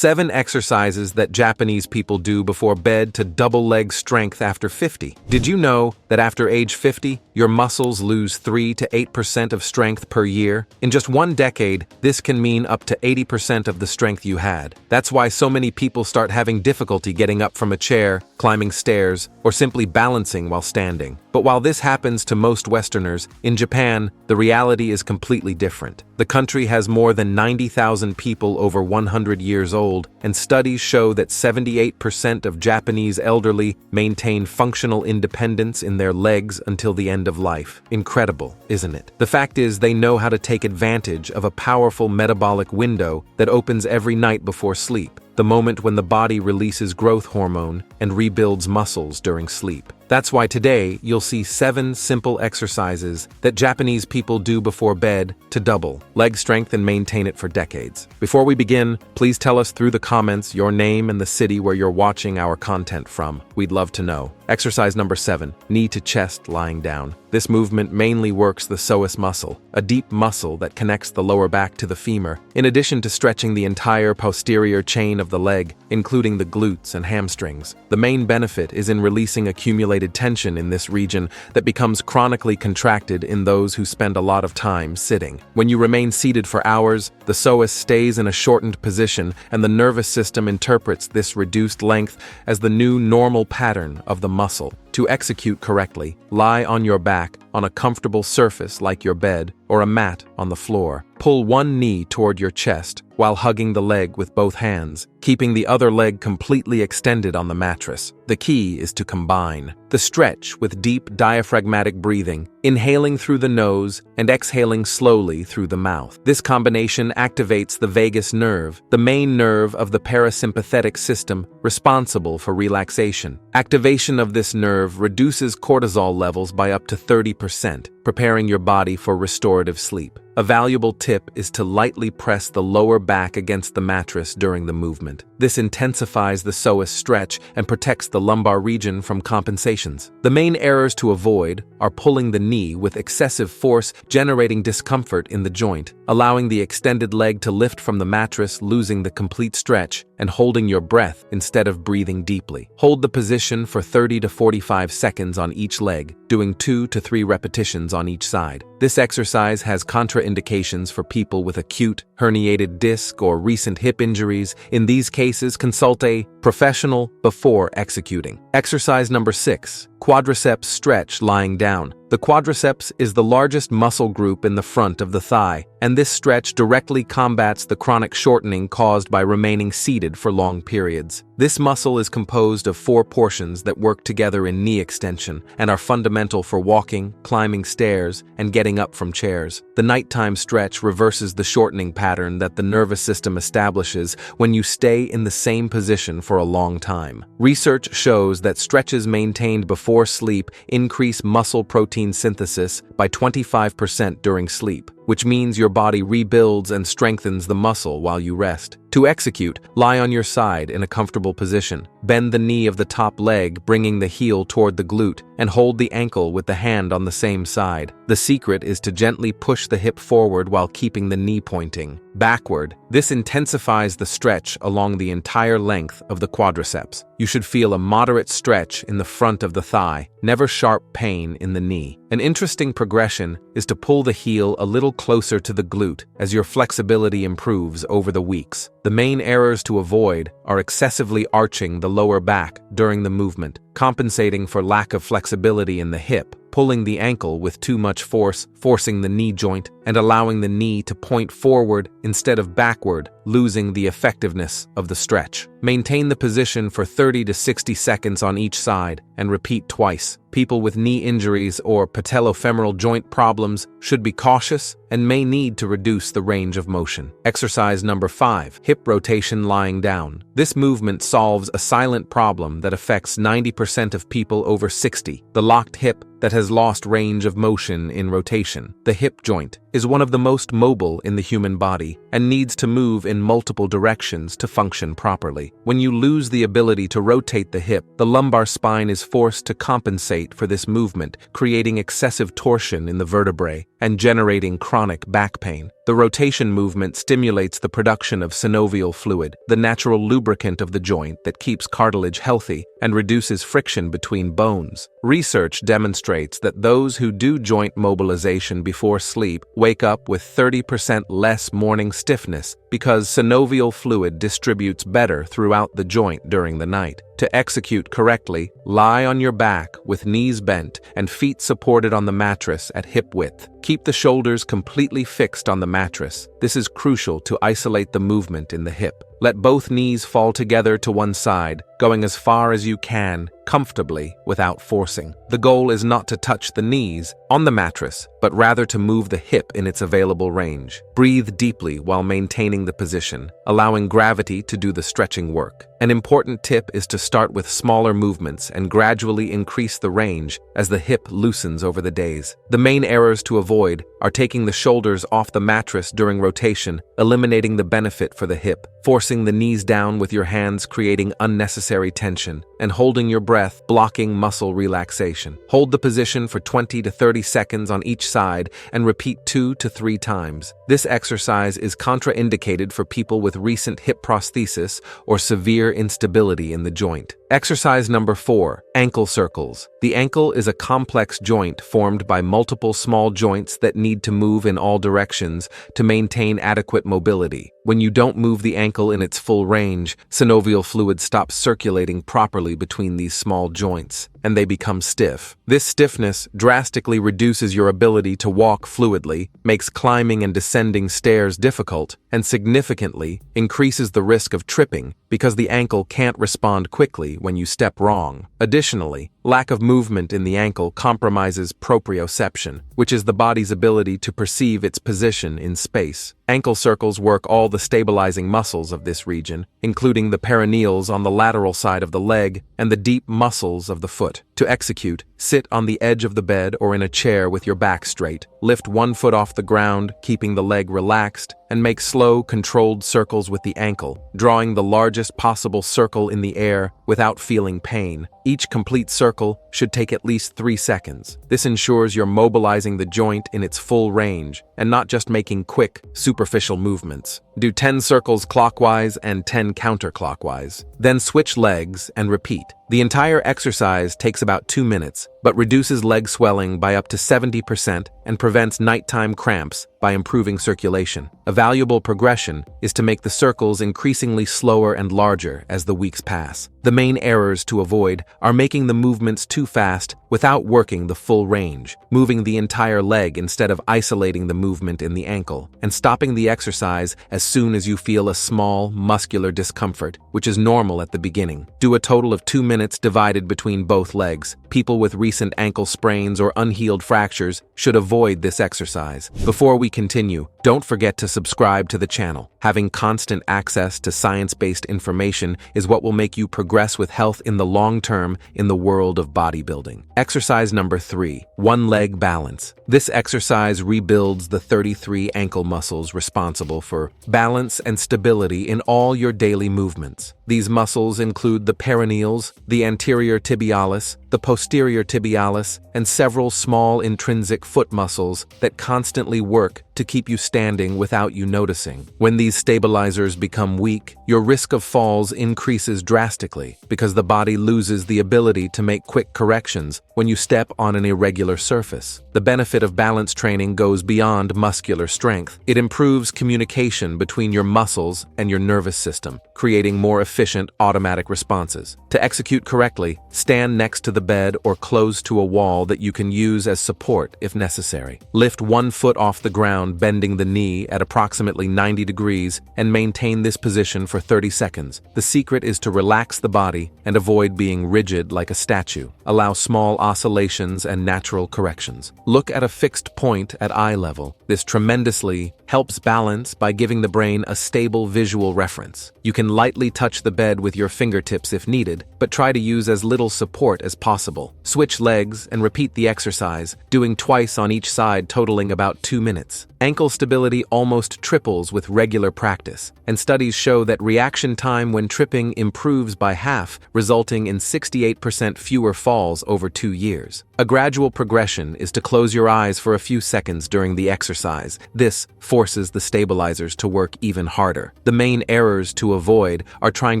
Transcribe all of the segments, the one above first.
7 exercises that Japanese people do before bed to double leg strength after 50. Did you know that after age 50, your muscles lose 3 to 8% of strength per year? In just 1 decade, this can mean up to 80% of the strength you had. That's why so many people start having difficulty getting up from a chair, climbing stairs, or simply balancing while standing. But while this happens to most Westerners, in Japan, the reality is completely different. The country has more than 90,000 people over 100 years old, and studies show that 78% of Japanese elderly maintain functional independence in their legs until the end of life. Incredible, isn't it? The fact is, they know how to take advantage of a powerful metabolic window that opens every night before sleep, the moment when the body releases growth hormone and rebuilds muscles during sleep. That's why today you'll see 7 simple exercises that Japanese people do before bed to double leg strength and maintain it for decades. Before we begin, please tell us through the comments your name and the city where you're watching our content from. We'd love to know. Exercise number 7, knee to chest lying down. This movement mainly works the psoas muscle, a deep muscle that connects the lower back to the femur, in addition to stretching the entire posterior chain of the leg, including the glutes and hamstrings. The main benefit is in releasing accumulated tension in this region that becomes chronically contracted in those who spend a lot of time sitting. When you remain seated for hours, the psoas stays in a shortened position, and the nervous system interprets this reduced length as the new normal pattern of the muscle. To execute correctly, lie on your back on a comfortable surface like your bed or a mat on the floor. Pull one knee toward your chest while hugging the leg with both hands, keeping the other leg completely extended on the mattress. The key is to combine the stretch with deep diaphragmatic breathing, inhaling through the nose and exhaling slowly through the mouth. This combination activates the vagus nerve, the main nerve of the parasympathetic system responsible for relaxation. Activation of this nerve reduces cortisol levels by up to 30%, preparing your body for restorative sleep. A valuable tip is to lightly press the lower back against the mattress during the movement. This intensifies the psoas stretch and protects the lumbar region from compensations. The main errors to avoid are pulling the knee with excessive force, generating discomfort in the joint, allowing the extended leg to lift from the mattress, losing the complete stretch, and holding your breath instead of breathing deeply. Hold the position for 30 to 45 seconds on each leg, doing 2 to 3 repetitions on each side. This exercise has contraindications for people with acute herniated disc or recent hip injuries. In these cases, consult a professional before executing. Exercise number 6, quadriceps stretch lying down. The quadriceps is the largest muscle group in the front of the thigh, and this stretch directly combats the chronic shortening caused by remaining seated for long periods. This muscle is composed of 4 portions that work together in knee extension and are fundamental for walking, climbing stairs, and getting up from chairs. The nighttime stretch reverses the shortening pattern that the nervous system establishes when you stay in the same position for a long time. Research shows that stretches maintained before sleep increase muscle protein synthesis by 25% during sleep, which means your body rebuilds and strengthens the muscle while you rest. To execute, lie on your side in a comfortable position. Bend the knee of the top leg, bringing the heel toward the glute, and hold the ankle with the hand on the same side. The secret is to gently push the hip forward while keeping the knee pointing backward. This intensifies the stretch along the entire length of the quadriceps. You should feel a moderate stretch in the front of the thigh, never sharp pain in the knee. An interesting progression is to pull the heel a little closer to the glute as your flexibility improves over the weeks. The main errors to avoid are excessively arching the lower back during the movement, compensating for lack of flexibility in the hip, pulling the ankle with too much force, forcing the knee joint, and allowing the knee to point forward instead of backward, losing the effectiveness of the stretch. Maintain the position for 30 to 60 seconds on each side and repeat twice. People with knee injuries or patellofemoral joint problems should be cautious and may need to reduce the range of motion. Exercise number 5, hip rotation lying down. This movement solves a silent problem that affects 90% of people over 60, the locked hip that has lost range of motion in rotation. The hip joint is one of the most mobile in the human body and needs to move in multiple directions to function properly. When you lose the ability to rotate the hip, the lumbar spine is forced to compensate for this movement, creating excessive torsion in the vertebrae and generating chronic back pain. The The rotation movement stimulates the production of synovial fluid, the natural lubricant of the joint that keeps cartilage healthy and reduces friction between bones. Research demonstrates that those who do joint mobilization before sleep wake up with 30% less morning stiffness because synovial fluid distributes better throughout the joint during the night. To execute correctly, lie on your back with knees bent and feet supported on the mattress at hip width. Keep the shoulders completely fixed on the mattress. This is crucial to isolate the movement in the hip. Let both knees fall together to one side, going as far as you can, comfortably, without forcing. The goal is not to touch the knees on the mattress, but rather to move the hip in its available range. Breathe deeply while maintaining the position, allowing gravity to do the stretching work. An important tip is to start with smaller movements and gradually increase the range as the hip loosens over the days. The main errors to avoid are taking the shoulders off the mattress during rotation, eliminating the benefit for the hip, forcing the knees down with your hands creating unnecessary tension, and holding your breath, blocking muscle relaxation. Hold the position for 20 to 30 seconds on each side and repeat 2 to 3 times. This exercise is contraindicated for people with recent hip prosthesis or severe instability in the joint. Exercise number 4, ankle circles. The ankle is a complex joint formed by multiple small joints that need to move in all directions to maintain adequate mobility. When you don't move the ankle in its full range, synovial fluid stops circulating properly between these small joints, and they become stiff. This stiffness drastically reduces your ability to walk fluidly, makes climbing and descending stairs difficult, and significantly increases the risk of tripping because the ankle can't respond quickly when you step wrong. Additionally, lack of movement in the ankle compromises proprioception, which is the body's ability to perceive its position in space. Ankle circles work all the stabilizing muscles of this region, including the perineals on the lateral side of the leg and the deep muscles of the foot. To execute, sit on the edge of the bed or in a chair with your back straight. Lift one foot off the ground, keeping the leg relaxed, and make slow, controlled circles with the ankle, drawing the largest possible circle in the air without feeling pain. Each complete circle should take at least 3 seconds. This ensures you're mobilizing the joint in its full range and not just making quick, superficial movements. Do 10 circles clockwise and 10 counterclockwise. Then switch legs and repeat. The entire exercise takes about 2 minutes, but reduces leg swelling by up to 70% and prevents nighttime cramps by improving circulation. A valuable progression is to make the circles increasingly slower and larger as the weeks pass. The main errors to avoid are making the movements too fast without working the full range, moving the entire leg instead of isolating the movement in the ankle, and stopping the exercise as soon as you feel a small, muscular discomfort, which is normal at the beginning. Do a total of 2 minutes divided between both legs. People with recent ankle sprains or unhealed fractures should avoid this exercise. Before we continue, don't forget to subscribe to the channel. Having constant access to science-based information is what will make you progress with health in the long term in the world of bodybuilding. Exercise number 3, one leg balance. This exercise rebuilds the 33 ankle muscles responsible for balance and stability in all your daily movements. These muscles include the perineals, the anterior tibialis, the posterior tibialis, and several small intrinsic foot muscles that constantly work to keep you standing without you noticing. When these stabilizers become weak, your risk of falls increases drastically because the body loses the ability to make quick corrections when you step on an irregular surface. The benefit of balance training goes beyond muscular strength. It improves communication between your muscles and your nervous system, creating more efficient automatic responses. To execute correctly, stand next to the bed or close to a wall that you can use as support if necessary. Lift one foot off the ground, bending the knee at approximately 90 degrees, and maintain this position for 30 seconds. The secret is to relax the body and avoid being rigid like a statue. Allow small oscillations and natural corrections. Look at a fixed point at eye level. This tremendously helps balance by giving the brain a stable visual reference. You can lightly touch the bed with your fingertips if needed, good, but try to use as little support as possible. Switch legs and repeat the exercise, doing twice on each side, totaling about 2 minutes. Ankle stability almost triples with regular practice, and studies show that reaction time when tripping improves by half, resulting in 68% fewer falls over 2 years. A gradual progression is to close your eyes for a few seconds during the exercise. This forces the stabilizers to work even harder. The main errors to avoid are trying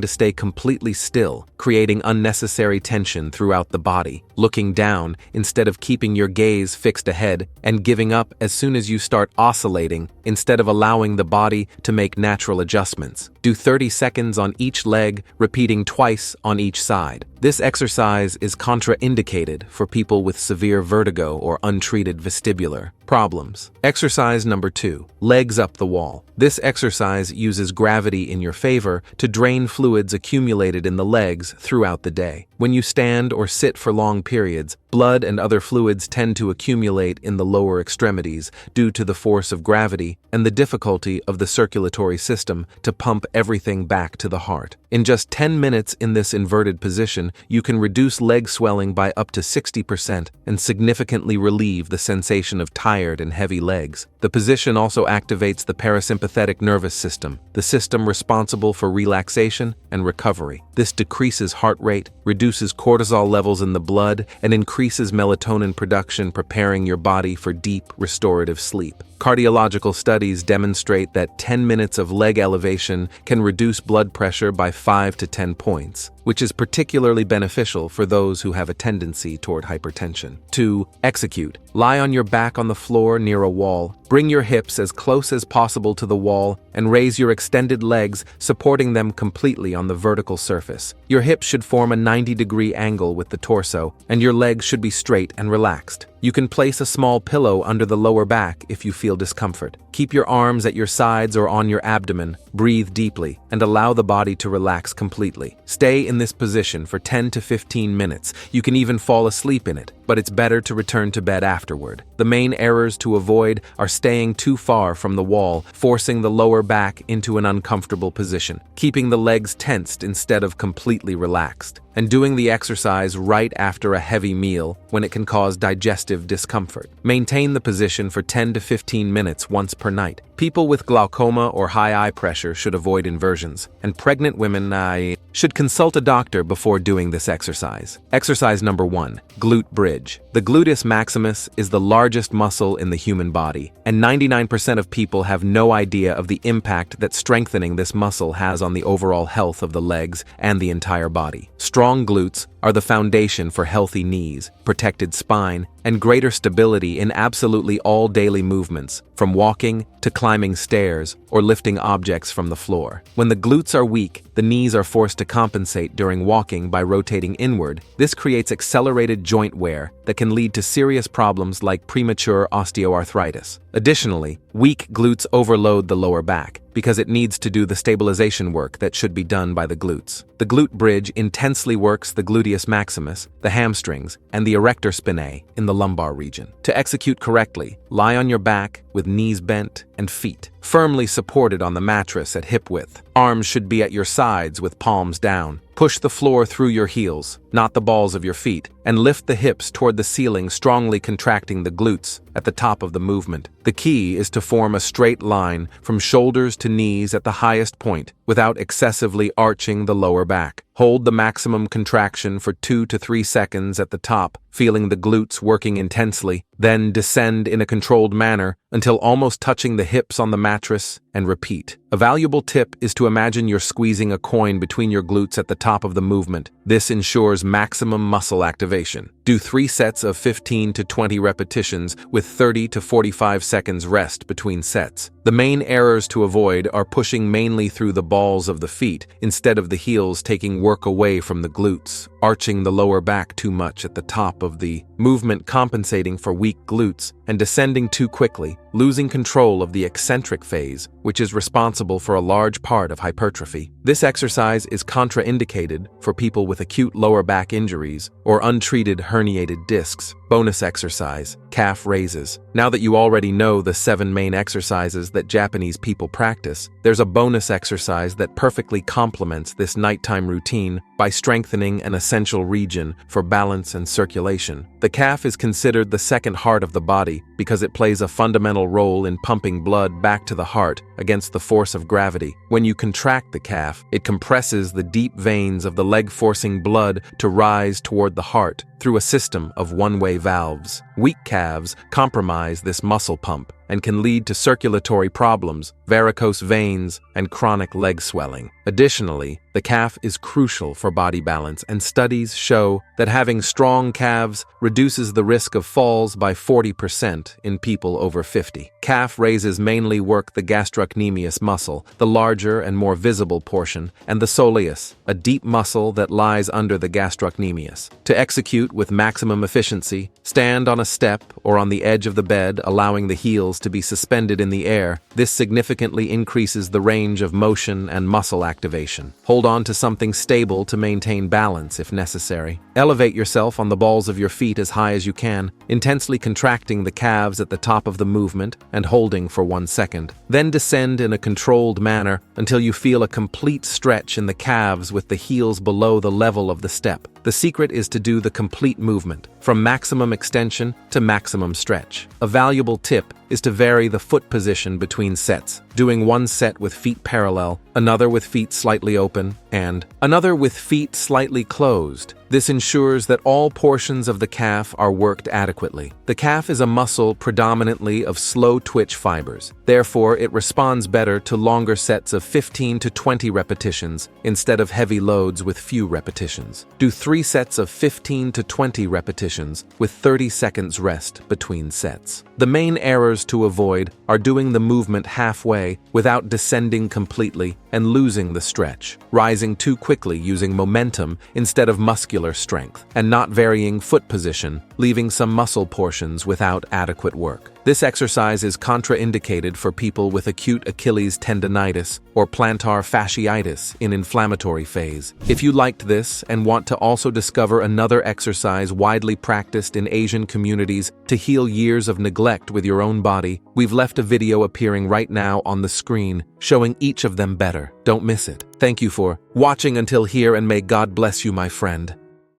to stay completely still, creating unnecessary tension throughout the body, looking down instead of keeping your gaze fixed ahead, and giving up as soon as you start oscillating instead of allowing the body to make natural adjustments. Do 30 seconds on each leg, repeating twice on each side. This exercise is contraindicated for people with severe vertigo or untreated vestibular problems. Exercise number 2, legs up the wall. This exercise uses gravity in your favor to drain fluids accumulated in the legs throughout the day. When you stand or sit for long periods, blood and other fluids tend to accumulate in the lower extremities due to the force of gravity and the difficulty of the circulatory system to pump everything back to the heart. In just 10 minutes in this inverted position, you can reduce leg swelling by up to 60% and significantly relieve the sensation of tired and heavy legs. The position also activates the parasympathetic nervous system, the system responsible for relaxation and recovery. This decreases heart rate, reduces cortisol levels in the blood, and increases melatonin production, preparing your body for deep, restorative sleep. Cardiological studies demonstrate that 10 minutes of leg elevation can reduce blood pressure by 5 to 10 points, which is particularly beneficial for those who have a tendency toward hypertension. 2. Execute. Lie on your back on the floor near a wall. Bring your hips as close as possible to the wall and raise your extended legs, supporting them completely on the vertical surface. Your hips should form a 90-degree angle with the torso, and your legs should be straight and relaxed. You can place a small pillow under the lower back if you feel discomfort. Keep your arms at your sides or on your abdomen. Breathe deeply and allow the body to relax completely. Stay in this position for 10 to 15 minutes. You can even fall asleep in it, but it's better to return to bed afterward. The main errors to avoid are staying too far from the wall, forcing the lower back into an uncomfortable position, keeping the legs tensed instead of completely relaxed, and doing the exercise right after a heavy meal when it can cause digestive discomfort. Maintain the position for 10 to 15 minutes once per night. People with glaucoma or high eye pressure should avoid inversions, and pregnant women should consult a doctor before doing this exercise. Exercise number 1, glute bridge. The gluteus maximus is the largest muscle in the human body, and 99% of people have no idea of the impact that strengthening this muscle has on the overall health of the legs and the entire body. Strong glutes are the foundation for healthy knees, protected spine, and greater stability in absolutely all daily movements, from walking to climbing stairs or lifting objects from the floor. When the glutes are weak, the knees are forced to compensate during walking by rotating inward. This creates accelerated joint wear that can lead to serious problems like premature osteoarthritis. Additionally, weak glutes overload the lower back because it needs to do the stabilization work that should be done by the glutes. The glute bridge intensely works the gluteus maximus, the hamstrings, and the erector spinae in the lumbar region. To execute correctly, lie on your back with knees bent and feet firmly supported on the mattress at hip width. Arms should be at your sides with palms down. Push the floor through your heels, not the balls of your feet, and lift the hips toward the ceiling, strongly contracting the glutes at the top of the movement. The key is to form a straight line from shoulders to knees at the highest point without excessively arching the lower back. Hold the maximum contraction for 2 to 3 seconds at the top, feeling the glutes working intensely, then descend in a controlled manner until almost touching the hips on the mattress, and repeat. A valuable tip is to imagine you're squeezing a coin between your glutes at the top of the movement. This ensures maximum muscle activation. Do 3 sets of 15 to 20 repetitions with 30 to 45 seconds rest between sets. The main errors to avoid are pushing mainly through the balls of the feet instead of the heels, taking work away from the glutes, arching the lower back too much at the top of the movement compensating for weak glutes, and descending too quickly, losing control of the eccentric phase, which is responsible for a large part of hypertrophy. This exercise is contraindicated for people with acute lower back injuries or untreated herniated discs. Bonus exercise: calf raises. Now that you already know the 7 main exercises that Japanese people practice, there's a bonus exercise that perfectly complements this nighttime routine by strengthening an essential region for balance and circulation. The calf is considered the second heart of the body because it plays a fundamental role in pumping blood back to the heart against the force of gravity. When you contract the calf, it compresses the deep veins of the leg, forcing blood to rise toward the heart through a system of one-way valves. Weak calves compromise this muscle pump and can lead to circulatory problems, varicose veins, and chronic leg swelling. Additionally, the calf is crucial for body balance, and studies show that having strong calves reduces the risk of falls by 40% in people over 50. Calf raises mainly work the gastrocnemius muscle, the larger and more visible portion, and the soleus, a deep muscle that lies under the gastrocnemius. To execute with maximum efficiency, stand on a step or on the edge of the bed, allowing the heels to be suspended in the air. This significantly increases the range of motion and muscle activation. Hold on to something stable to maintain balance if necessary. Elevate yourself on the balls of your feet as high as you can, intensely contracting the calves at the top of the movement and holding for 1 second. Then descend in a controlled manner until you feel a complete stretch in the calves with the heels below the level of the step. The secret is to do the complete movement, from maximum extension to maximum stretch. A valuable tip is to vary the foot position between sets, doing one set with feet parallel, another with feet slightly open, and another with feet slightly closed. This ensures that all portions of the calf are worked adequately. The calf is a muscle predominantly of slow twitch fibers. Therefore, it responds better to longer sets of 15 to 20 repetitions instead of heavy loads with few repetitions. Do 3 sets of 15 to 20 repetitions with 30 seconds rest between sets. The main errors to avoid are doing the movement halfway without descending completely and losing the stretch, rising too quickly using momentum instead of muscular strength, and not varying foot position, leaving some muscle portions without adequate work. This exercise is contraindicated for people with acute Achilles tendonitis or plantar fasciitis in inflammatory phase. If you liked this and want to also discover another exercise widely practiced in Asian communities to heal years of neglect with your own body, we've left a video appearing right now on the screen showing each of them better. Don't miss it. Thank you for watching until here, and may God bless you, my friend.